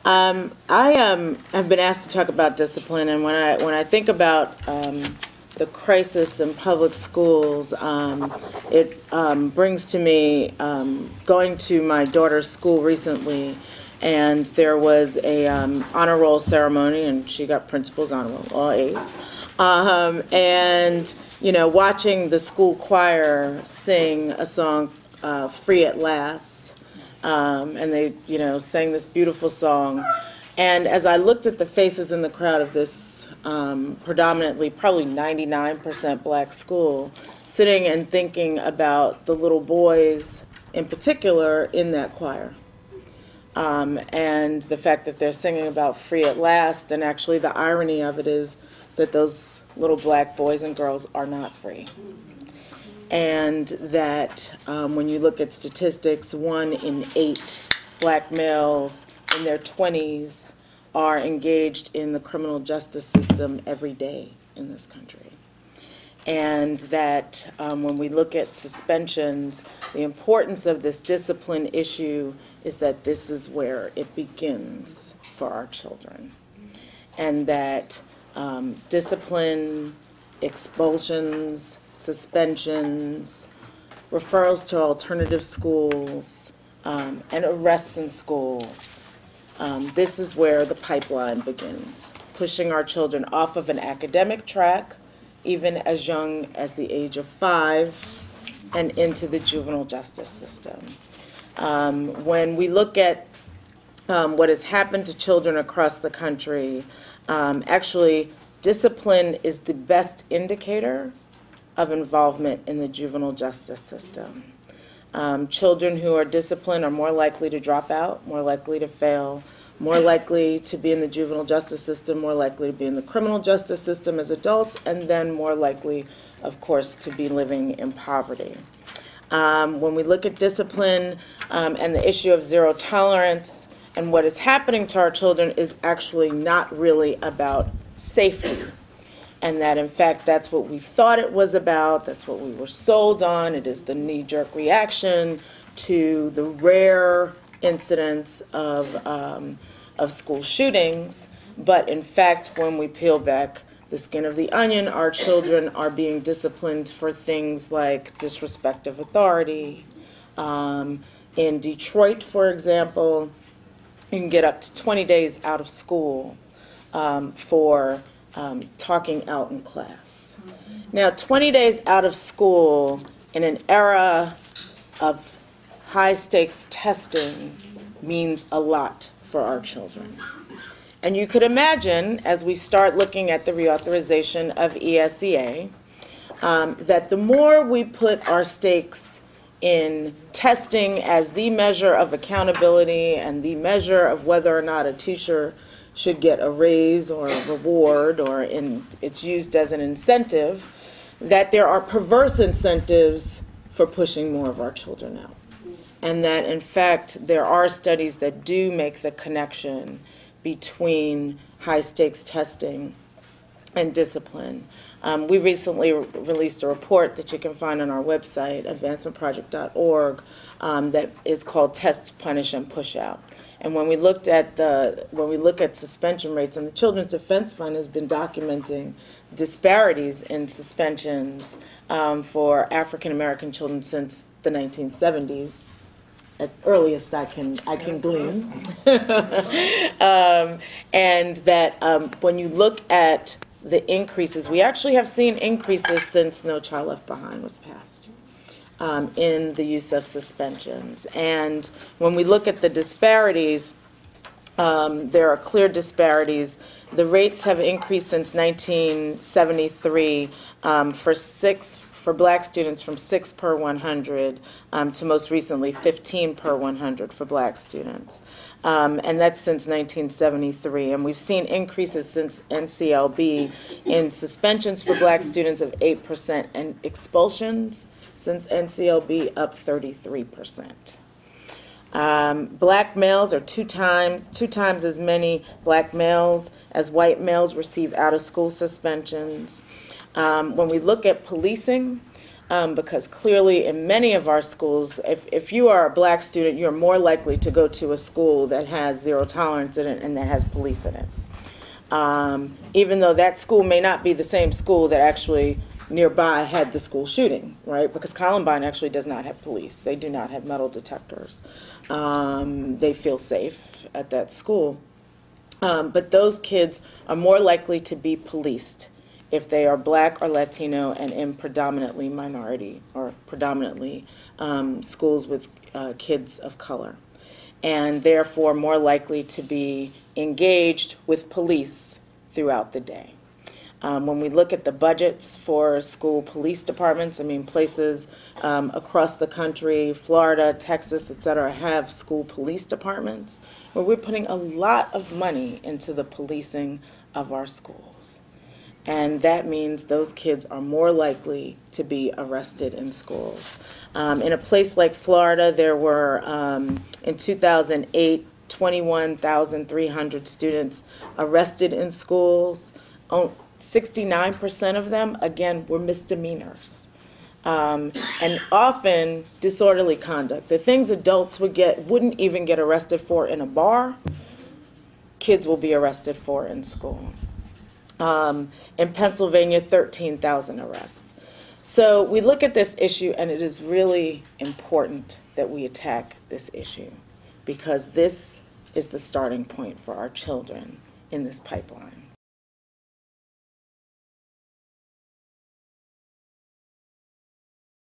have been asked to talk about discipline, and when I think about the crisis in public schools, it brings to me going to my daughter's school recently, and there was a honor roll ceremony, and she got principal's honor roll, all A's, and watching the school choir sing a song, "Free at Last." And they, sang this beautiful song. And as I looked at the faces in the crowd of this predominantly, probably 99% black school, sitting and thinking about the little boys in particular in that choir. And the fact that they're singing about free at last, and actually the irony of it is that those little black boys and girls are not free. And that when you look at statistics, 1 in 8 black males in their 20s are engaged in the criminal justice system every day in this country. And that when we look at suspensions, the importance of this discipline issue is that this is where it begins for our children. And that discipline, expulsions, suspensions, referrals to alternative schools, and arrests in schools. This is where the pipeline begins, pushing our children off of an academic track, even as young as the age of 5, and into the juvenile justice system. When we look at what has happened to children across the country, actually, discipline is the best indicator of involvement in the juvenile justice system. Children who are disciplined are more likely to drop out, more likely to fail, more likely to be in the juvenile justice system, more likely to be in the criminal justice system as adults, and then more likely, of course, to be living in poverty. When we look at discipline and the issue of zero tolerance, and what is happening to our children is actually not really about safety. And that, in fact, that's what we thought it was about. That's what we were sold on. It is the knee-jerk reaction to the rare incidents of school shootings. But, in fact, when we peel back the skin of the onion, our children are being disciplined for things like disrespect of authority. In Detroit, for example, you can get up to 20 days out of school for talking out in class. Now, 20 days out of school in an era of high-stakes testing means a lot for our children. And you could imagine, as we start looking at the reauthorization of ESEA, that the more we put our stakes in testing as the measure of accountability and the measure of whether or not a teacher should get a raise or a reward, or it's used as an incentive, that there are perverse incentives for pushing more of our children out. And that, in fact, there are studies that do make the connection between high-stakes testing and discipline. We recently released a report that you can find on our website, advancementproject.org, that is called Test, Punish, and Push Out. And when we look at suspension rates, and the Children's Defense Fund has been documenting disparities in suspensions for African American children since the 1970s, at earliest I can glean, and that when you look at the increases, we actually have seen increases since No Child Left Behind was passed. In the use of suspensions. And when we look at the disparities, there are clear disparities. The rates have increased since 1973 for black students from 6 per 100 to most recently 15 per 100 for black students. And that's since 1973. And we've seen increases since NCLB in suspensions for black students of 8% and expulsions since NCLB up 33%. Black males are two times as many black males as white males receive out-of-school suspensions. When we look at policing, because clearly in many of our schools, if you are a black student, you're more likely to go to a school that has zero tolerance in it and that has police in it. Even though that school may not be the same school that actually nearby had the school shooting, right? Because Columbine actually does not have police. They do not have metal detectors. They feel safe at that school. But those kids are more likely to be policed if they are black or Latino and in predominantly minority or predominantly schools with kids of color, and therefore more likely to be engaged with police throughout the day. When we look at the budgets for school police departments, I mean, places across the country, Florida, Texas, et cetera, have school police departments where we're putting a lot of money into the policing of our schools. And that means those kids are more likely to be arrested in schools. In a place like Florida, there were, in 2008, 21,300 students arrested in schools. 69% of them, again, were misdemeanors. And often disorderly conduct. The things adults wouldn't even get arrested for in a bar, kids will be arrested for in school. In Pennsylvania, 13,000 arrests. So we look at this issue, and it is really important that we attack this issue, because this is the starting point for our children in this pipeline.